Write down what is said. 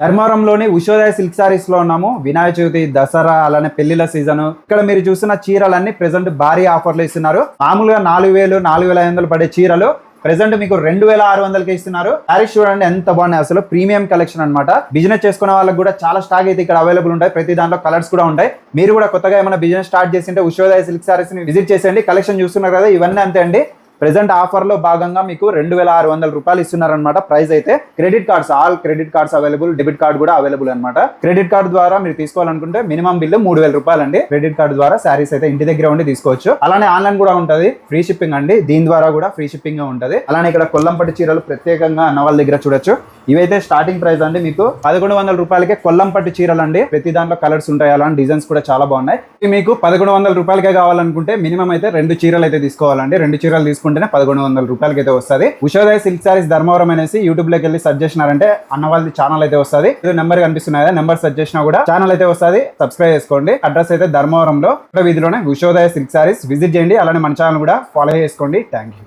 ధర్మవరంలోని Ushodaya silk saris లో ఉన్నాము. వినాయక చవితి, దసరా, అలానే పెళ్లిళ్ళ సీజన్. ఇక్కడ మీరు చూస్తున్న చీరలన్నీ ప్రెసెంట్ భారీ ఆఫర్లు ఇస్తున్నారు. మామూలుగా 4000, 4500 పడే చీరలు ప్రెసెంట్ మీకు 2600కి ఇస్తున్నారు. సారీస్ చూడండి ఎంత బాగున్నాయి, అసలు ప్రీమియం కలెక్షన్ అన్నమాట. బిజినెస్ చేసుకునే వాళ్ళకి కూడా చాలా స్టాక్ అయితే ఇక్కడ అవైలబుల్ ఉంటాయి. ప్రతి దాంట్లో కలర్స్ కూడా ఉంటాయి. మీరు కూడా కొత్తగా ఏమైనా బిజినెస్ స్టార్ట్ చేసింటే ఉషోదయ సిల్క్ సారీస్ ని విజిట్ చేసేయండి. కలెక్షన్ చూస్తున్నారు కదా, ఇవన్నీ అంతే అండి. ప్రెసెంట్ ఆఫర్ లో భాగంగా మీకు 2600 రూపాయలు ఇస్తున్నారనమాట. ప్రైస్ అయితే credit cards, all credit cards available, debit card కూడా అవైలబుల్ అనమాట. క్రెడిట్ కార్డ్ ద్వారా మీరు తీసుకోవాలనుకుంటే మినిమం బిల్లు 3000 రూపాయలు అండి. క్రెడిట్ కార్డ్ ద్వారా శారీస్ అయితే ఇంటి దగ్గర ఉండి తీసుకోవచ్చు. అలానే ఆన్లైన్ కూడా ఉంటది, ఫ్రీ షిప్పింగ్ అండి. దీని ద్వారా కూడా ఫ్రీ షిప్పింగ్ ఉంటది. అలానే ఇక్కడ కొల్లంపట్టి చీరలు ప్రత్యేకంగా అన్న వాళ్ళ దగ్గర చూడొచ్చు. ఇవైతే స్టార్టింగ్ ప్రైస్ అండి మీకు 1100 రూపాయలకే కొల్లంపట్టి చీరలు అండి. ప్రతి దాంట్లో కలర్స్ ఉంటాయి, అలాంటి డిజైన్స్ కూడా చాలా బాగున్నాయి. మీకు 1100 రూపాయలకే కావాలనుకుంటే మినిమం అయితే 2 చీరలు అయితే తీసుకోవాలండి. 2 చీరలు తీసుకుంటేనే 1100 రూపాయలకి అయితే వస్తుంది. ఉషోదయ సిల్క్ సారీస్ ధర్మవరం అనేసి యూట్యూబ్ లోకి వెళ్ళి సెర్చ్ చేసినారంటే అన్న వాళ్ళది ఛానల్ అయితే వస్తుంది. నెంబర్ కనిపిస్తున్నాయి, నెంబర్ సెర్చ్ చేసినా కూడా ఛానల్ అయితే వస్తుంది. సబ్స్క్రైబ్ చేసుకోండి. అడ్రస్ అయితే ధర్మవరంలో వీధిలోనే ఉషోదయ సిల్క్ సారీస్. విజిట్ చేయండి. అలానే మన ఛానల్ కూడా ఫాలో చేసుకోండి. Thank you.